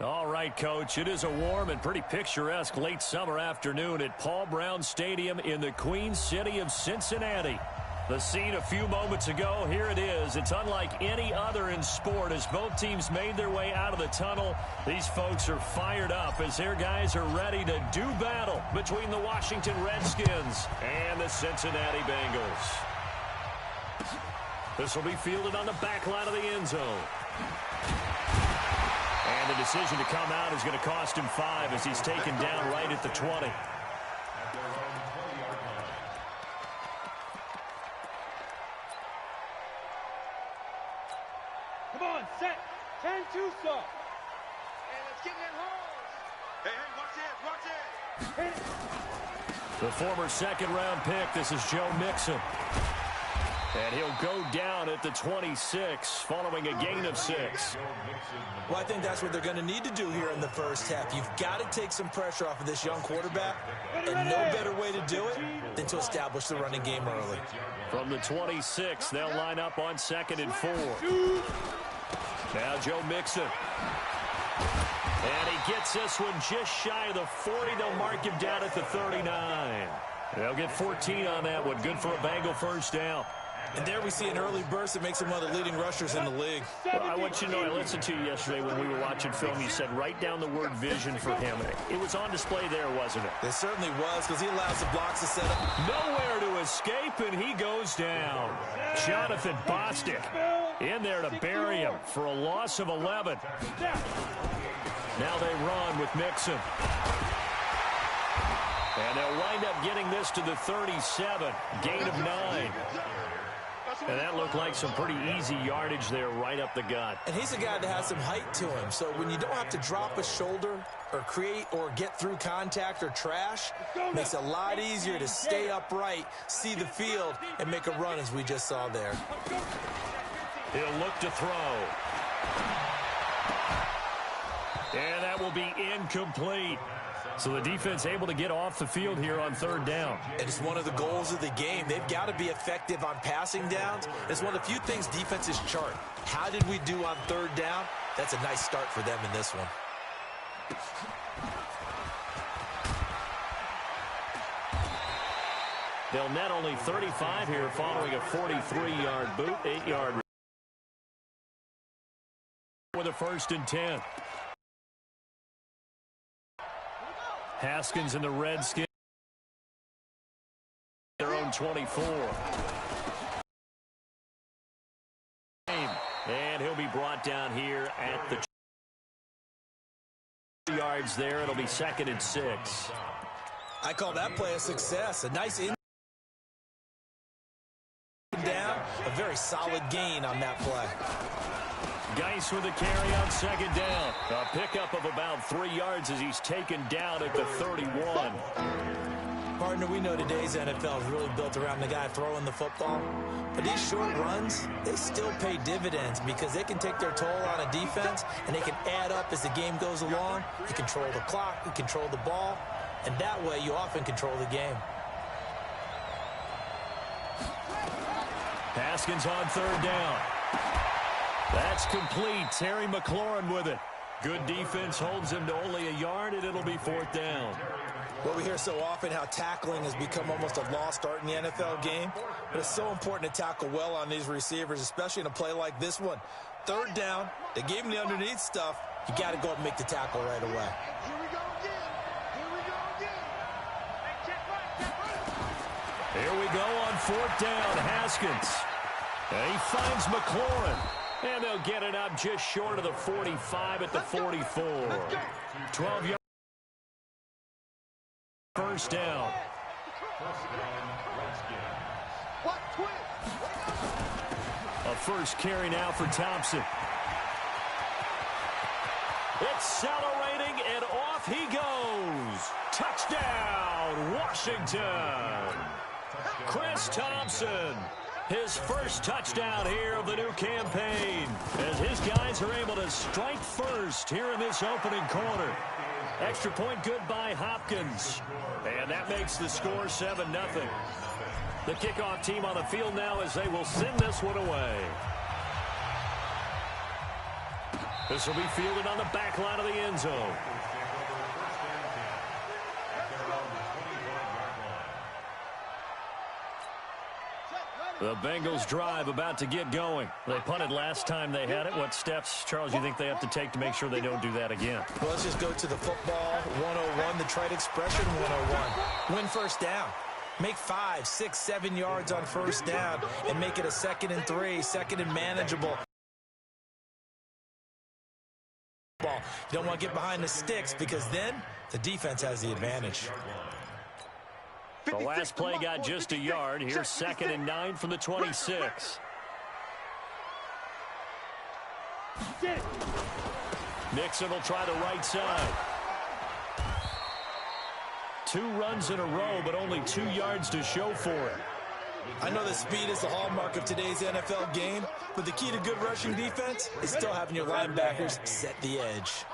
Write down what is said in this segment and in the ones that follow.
All right, Coach, it is a warm and pretty picturesque late summer afternoon at Paul Brown Stadium in the Queen City of Cincinnati. The scene a few moments ago, here it is. It's unlike any other in sport as both teams made their way out of the tunnel. These folks are fired up as their guys are ready to do battle between the Washington Redskins and the Cincinnati Bengals. This will be fielded on the back line of the end zone. And the decision to come out is going to cost him 5 as he's taken down right at the 20. Come on, set. 10-2, sir. And let's get in home. Hey, watch it. The former second-round pick, this is Joe Mixon. And he'll go down at the 26 following a gain of 6. Well, I think that's what they're going to need to do here in the first half. You've got to take some pressure off of this young quarterback, and no better way to do it than to establish the running game early. From the 26, they'll line up on 2nd and 4. Now Joe Mixon. And he gets this one just shy of the 40. They'll mark him down at the 39. They'll get 14 on that one. Good for a Bengal first down. And there we see an early burst that makes him one of the leading rushers in the league. Well, I want you to know, I listened to you yesterday when we were watching film. You said write down the word vision for him. It was on display there, wasn't it? It certainly was, because he allows the blocks to set up. Nowhere to escape, and he goes down. Jonathan Bostic in there to bury him for a loss of 11. Now they run with Mixon. And they'll wind up getting this to the 37. Gain of 9. And that looked like some pretty easy yardage there right up the gut. And he's a guy that has some height to him. So when you don't have to drop a shoulder or create or get through contact or trash, it makes it a lot easier to stay upright, see the field, and make a run as we just saw there. He'll look to throw. And that will be incomplete. So the defense able to get off the field here on 3rd down. And it's one of the goals of the game. They've got to be effective on passing downs. It's one of the few things defenses chart. How did we do on 3rd down? That's a nice start for them in this one. They'll net only 35 here following a 43-yard boot, 8-yard with a 1st and 10. Haskins and the Redskins. Their own 24. And he'll be brought down here at the yards there. It'll be 2nd and 6. I call that play a success. A nice in down. A very solid gain on that play. Geis with a carry on 2nd down. A pickup of about 3 yards as he's taken down at the 31. Partner, we know today's NFL is really built around the guy throwing the football. But these short runs, they still pay dividends because they can take their toll on a defense and they can add up as the game goes along. You control the clock, you control the ball, and that way you often control the game. Haskins on 3rd down. That's complete. Terry McLaurin with it. Good defense holds him to only a yard, and it'll be 4th down. Well, we hear so often how tackling has become almost a lost art in the NFL game, but it's so important to tackle well on these receivers, especially in a play like this one. 3rd down, they gave him the underneath stuff. You got to go and make the tackle right away. Here we go again. Here we go again. Hey, check right. Here we go on 4th down. Haskins. And he finds McLaurin. And they'll get it up just short of the 45 at the 44. 12 yards. 1st down. A first carry now for Thompson. Accelerating, and off he goes. Touchdown, Washington. Chris Thompson. His first touchdown here of the new campaign as his guys are able to strike first here in this opening quarter. Extra point good by Hopkins. And that makes the score 7-0. The kickoff team on the field now as they will send this one away. This will be fielded on the back line of the end zone. The Bengals drive about to get going. They punted last time they had it. What steps, Charles, you think they have to take to make sure they don't do that again? Well, let's just go to the football 101, the trite expression 101. Win first down. Make 5, 6, 7 yards on first down and make it a 2nd and 3, 2nd and manageable. You don't want to get behind the sticks because then the defense has the advantage. The last play got just a yard. Here's 2nd and 9 from the 26. Nixon will try the right side. 2 runs in a row, but only 2 yards to show for it. I know that speed is the hallmark of today's NFL game, but the key to good rushing defense is still having your linebackers set the edge.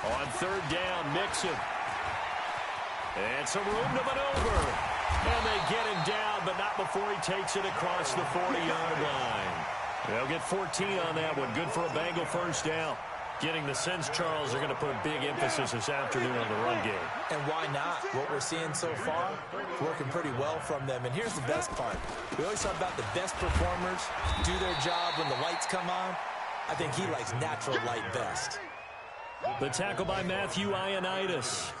On 3rd down, Mixon. And some room to maneuver. And they get him down, but not before he takes it across the 40-yard line. They'll get 14 on that one. Good for a Bengal first down. Getting the sense, Charles, they're going to put a big emphasis this afternoon on the run game. And why not? What we're seeing so far, working pretty well from them. And here's the best part. We always talk about the best performers do their job when the lights come on. I think he likes natural light best. The tackle by Matthew Ioannidis.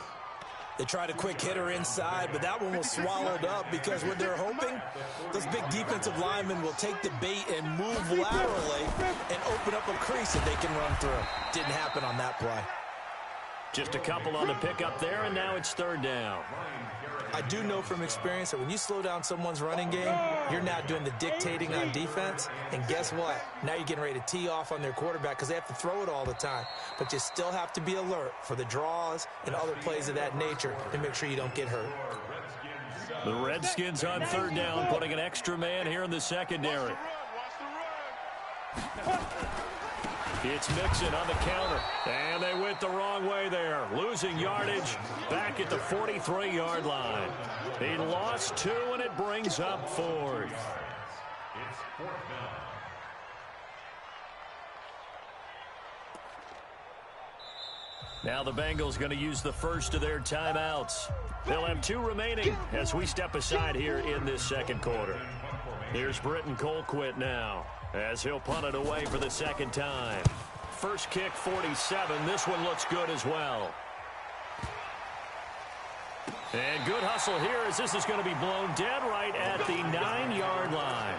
They tried a quick hitter inside, but that one was swallowed up because what they're hoping, those big defensive linemen will take the bait and move laterally and open up a crease that they can run through. Didn't happen on that play. Just a couple on the pickup there, and now it's 3rd down. I do know from experience that when you slow down someone's running game, you're now doing the dictating on defense. And guess what? Now you're getting ready to tee off on their quarterback because they have to throw it all the time. But you still have to be alert for the draws and other plays of that nature to make sure you don't get hurt. The Redskins on 3rd down, putting an extra man here in the secondary. It's Mixon on the counter. And they went the wrong way there. Losing yardage back at the 43-yard line. He lost 2, and it brings up 4th. Now the Bengals going to use the first of their timeouts. They'll have 2 remaining as we step aside here in this 2nd quarter. Here's Britton Colquitt now, as he'll punt it away for the 2nd time. First kick, 47. This one looks good as well. And good hustle here as this is going to be blown dead right at the 9-yard line.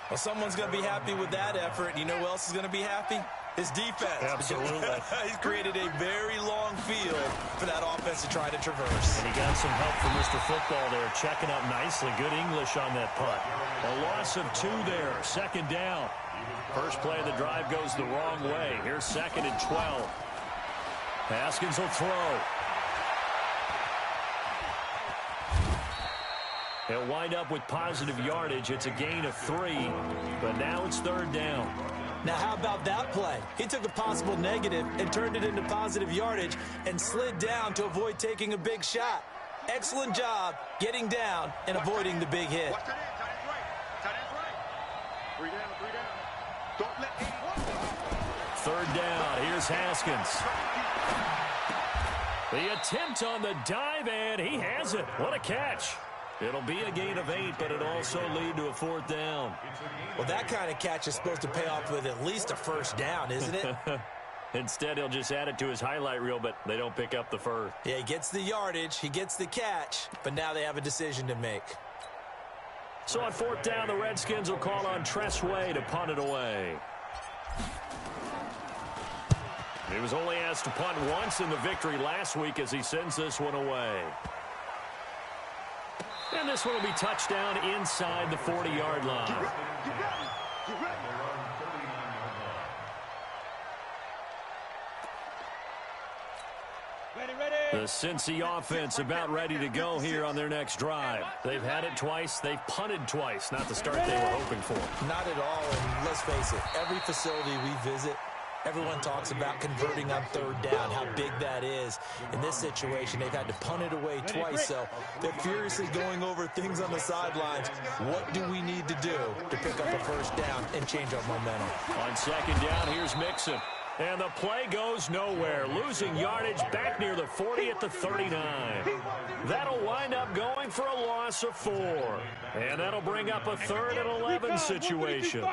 Well, someone's going to be happy with that effort. You know who else is going to be happy? His defense. Absolutely. He's created a very long field for that offense to try to traverse. And he got some help from Mr. Football there, checking up nicely. Good English on that punt. A loss of 2 there. 2nd down. First play of the drive goes the wrong way. Here's 2nd and 12. Haskins will throw. He'll wind up with positive yardage. It's a gain of 3, but now it's 3rd down. Now, how about that play? He took a possible negative and turned it into positive yardage and slid down to avoid taking a big shot. Excellent job getting down and avoiding the big hit. Watch that in. Tight end's right. 3 down, 3 down. Don't let anyone. 3rd down. Here's Haskins. The attempt on the dive, and he has it. What a catch. It'll be a gain of 8, but it'll also lead to a 4th down. Well, that kind of catch is supposed to pay off with at least a first down, isn't it? Instead, he'll just add it to his highlight reel, but they don't pick up the first. Yeah, he gets the yardage, he gets the catch, but now they have a decision to make. So on 4th down, the Redskins will call on Tress Way to punt it away. He was only asked to punt once in the victory last week as he sends this one away. And this one will be touchdown inside the 40-yard line. Get ready. Get ready. The Cincy offense about ready to go here on their next drive. They've had it twice. They've punted twice. Not the start they were hoping for. Not at all, and let's face it, every facility we visit, everyone talks about converting on third down, how big that is. In this situation, they've had to punt it away twice, so they're furiously going over things on the sidelines. What do we need to do to pick up a first down and change our momentum? On second down, here's Mixon. And the play goes nowhere. Losing yardage back near the 40 at the 39. That'll wind up going for a loss of 4. And that'll bring up a 3rd and 11 situation.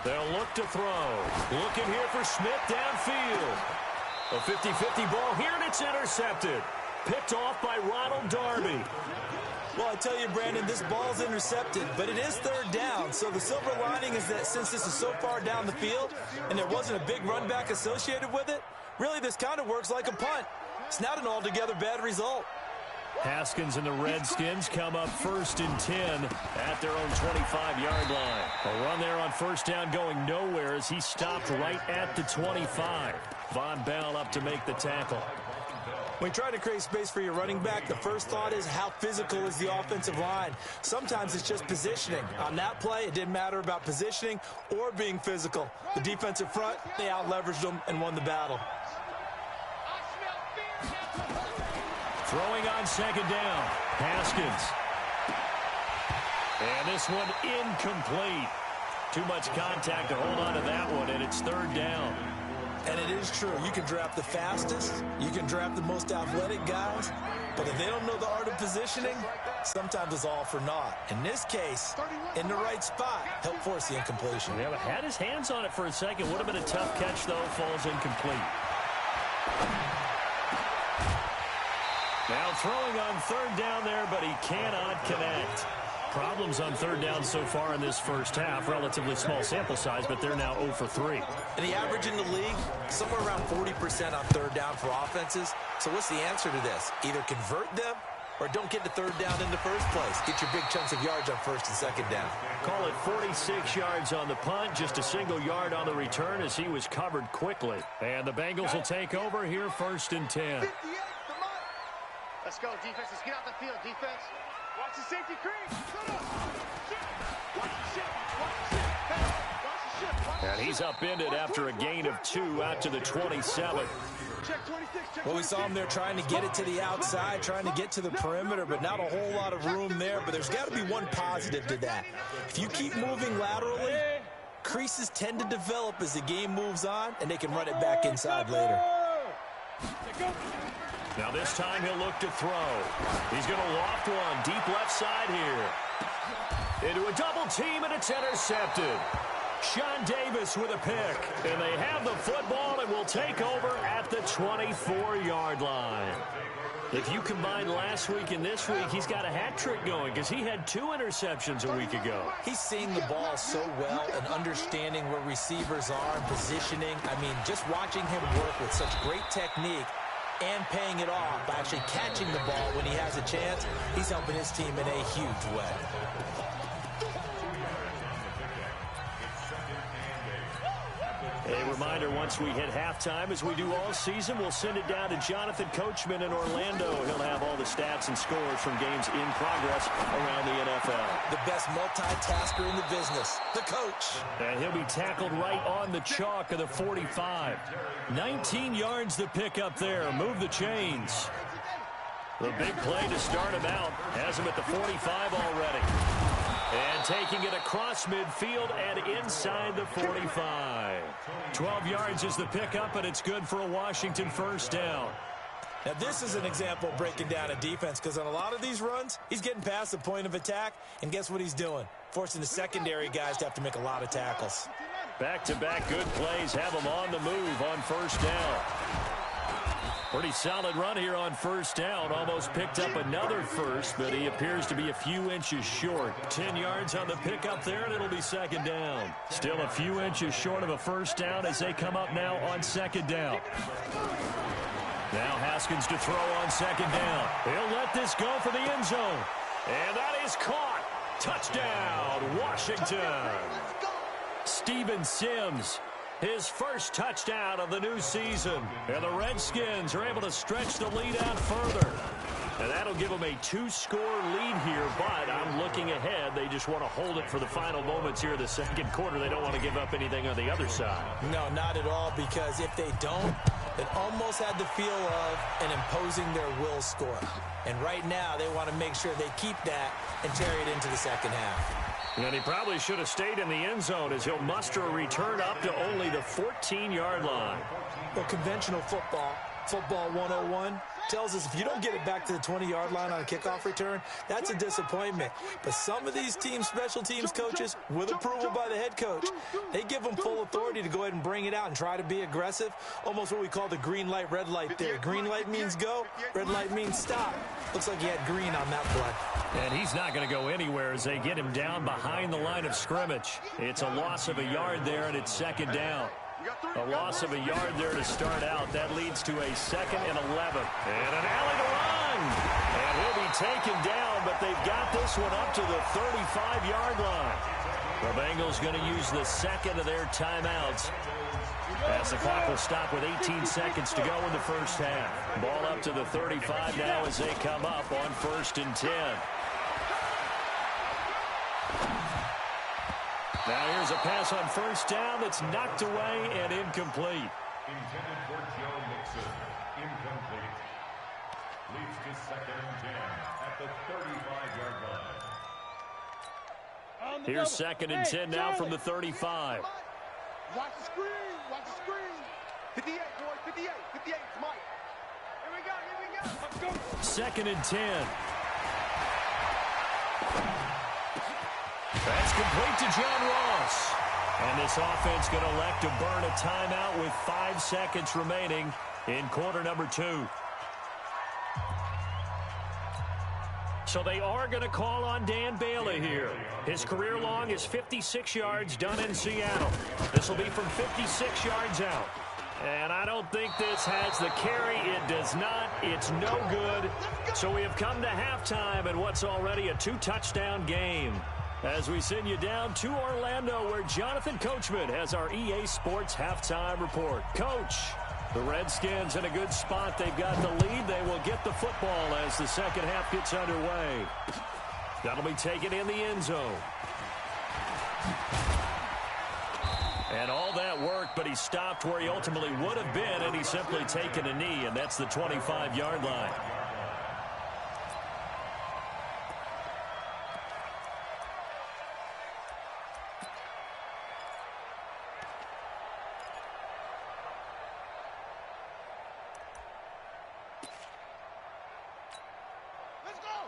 They'll look to throw. Looking here for Smith downfield. A 50-50 ball here, and it's intercepted. Picked off by Ronald Darby. Well, I tell you, Brandon, this ball's intercepted, but it is third down. So the silver lining is that since this is so far down the field and there wasn't a big run back associated with it, really this kind of works like a punt. It's not an altogether bad result. Haskins and the Redskins come up 1st and 10 at their own 25-yard line. A run there on first down going nowhere as he stopped right at the 25. Von Bell up to make the tackle. When you try to create space for your running back, the first thought is how physical is the offensive line. Sometimes it's just positioning. On that play, it didn't matter about positioning or being physical. The defensive front, they out-leveraged them and won the battle. Throwing on second down, Haskins. And this one incomplete. Too much contact to hold on to that one, and it's third down. And it is true. You can draft the fastest, you can draft the most athletic guys, but if they don't know the art of positioning, sometimes it's all for naught. In this case, in the right spot, help force the incompletion. Yeah, but had his hands on it for a second. Would have been a tough catch, though. Falls incomplete. Now throwing on third down there, but he cannot connect. Problems on third down so far in this first half. Relatively small sample size, but they're now 0 for 3. And the average in the league, somewhere around 40% on third down for offenses. So what's the answer to this? Either convert them or don't get to third down in the first place. Get your big chunks of yards on first and second down. Call it 46 yards on the punt, just a single yard on the return as he was covered quickly. And the Bengals will take over here 1st and 10. Let's go, defense. Let's get out the field, defense. Watch the safety crease. Watch the shift. Watch the shift. Watch the shift. And he's upended after a gain of 2 out to the 27. Check 26. Well, we saw him there trying to get it to the outside, trying to get to the perimeter, but not a whole lot of room there. But there's got to be one positive to that. If you keep moving laterally, creases tend to develop as the game moves on, and they can run it back inside later. Now this time he'll look to throw. He's going to loft one deep left side here. Into a double team, and it's intercepted. Sean Davis with a pick. And they have the football and will take over at the 24-yard line. If you combine last week and this week, he's got a hat trick going because he had 2 interceptions a week ago. He's seeing the ball so well and understanding where receivers are and positioning. I mean, just watching him work with such great technique and paying it off by actually catching the ball when he has a chance, he's helping his team in a huge way. A reminder, once we hit halftime, as we do all season, we'll send it down to Jonathan Coachman in Orlando. He'll have all the stats and scores from games in progress around the NFL. The best multitasker in the business, the coach. And he'll be tackled right on the chalk of the 45. 19 yards to pick up there. Move the chains. The big play to start him out. Has him at the 45 already. And taking it across midfield and inside the 45. 12 yards is the pickup, and it's good for a Washington first down. Now, this is an example of breaking down a defense because on a lot of these runs, he's getting past the point of attack, and guess what he's doing? Forcing the secondary guys to have to make a lot of tackles. Back-to-back good plays have him on the move on first down. Pretty solid run here on first down. Almost picked up another first, but he appears to be a few inches short. 10 yards on the pickup there, and it'll be second down. Still a few inches short of a first down as they come up now on second down. Now Haskins to throw on second down. He'll let this go for the end zone. And that is caught. Touchdown, Washington. Steven Sims His first touchdown of the new season. And the Redskins are able to stretch the lead out further. And that'll give them a 2-score lead here, but I'm looking ahead. They just want to hold it for the final moments here in the second quarter. They don't want to give up anything on the other side. No, not at all, because if they don't, it almost had the feel of an imposing their will score. And right now, they want to make sure they keep that and carry it into the second half. And he probably should have stayed in the end zone as he'll muster a return up to only the 14-yard line. Well, conventional football 101, tells us if you don't get it back to the 20-yard line on a kickoff return, that's a disappointment. But some of these teams, special teams coaches, with approval by the head coach, they give them full authority to go ahead and bring it out and try to be aggressive, almost what we call the green light, red light theory. Green light means go, red light means stop. Looks like he had green on that play. And he's not going to go anywhere as they get him down behind the line of scrimmage. It's a loss of a yard there, and it's second down. A loss of a yard there to start out. That leads to a 2nd and 11. And an alley to run. And he'll be taken down, but they've got this one up to the 35-yard line. The Bengals going to use the second of their timeouts, as the clock will stop with 18 seconds to go in the first half. Ball up to the 35 now as they come up on 1st and 10. Now here's a pass on first down that's knocked away and incomplete. Intended for Joe Mixon. Incomplete. Leads to 2nd and 10 at the 35-yard line. Here's 2nd and 10 now from the 35. Watch the screen. Watch the screen. 58, boys. 58. 58. It's Mike. Here we go. Here we go. Let's go. 2nd and 10. That's complete to John Ross. And this offense going to elect to burn a timeout with 5 seconds remaining in quarter number 2. So they are going to call on Dan Bailey here. His career long is 56 yards done in Seattle. This will be from 56 yards out. And I don't think this has the carry. It does not. It's no good. So we have come to halftime in what's already a 2-touchdown game, as we send you down to Orlando, where Jonathan Coachman has our EA Sports halftime report. Coach, the Redskins in a good spot. They've got the lead. They will get the football as the second half gets underway. That'll be taken in the end zone. And all that work, but he stopped where he ultimately would have been, and he's simply taken a knee, and that's the 25-yard line.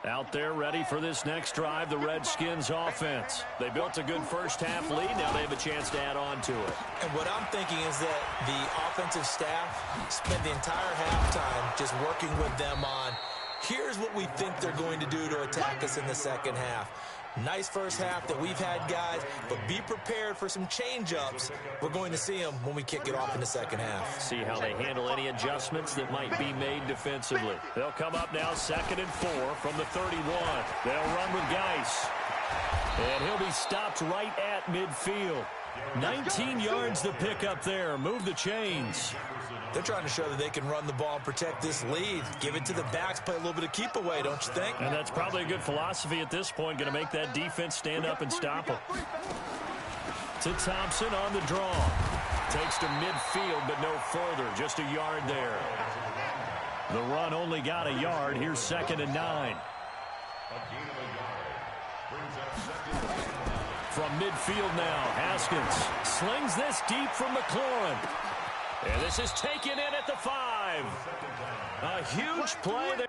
Out there ready for this next drive, the Redskins offense. They built a good first half lead. Now they have a chance to add on to it. And what I'm thinking is that the offensive staff spent the entire halftime just working with them on, here's what we think they're going to do to attack us in the second half. Nice first half that we've had, guys, but be prepared for some change-ups. We're going to see them when we kick it off in the second half. See how they handle any adjustments that might be made defensively. They'll come up now 2nd and 4 from the 31. They'll run with Geis. And he'll be stopped right at midfield. 19 yards to pick up there. Move the chains. They're trying to show that they can run the ball and protect this lead. Give it to the backs, play a little bit of keep away, don't you think? And that's probably a good philosophy at this point. Going to make that defense stand up and stop them. To Thompson on the draw. Takes to midfield, but no further. Just a yard there. The run only got a yard. Here's 2nd and 9. From midfield now, Haskins slings this deep from McLaurin. And this is taken in at the 5. A huge play there.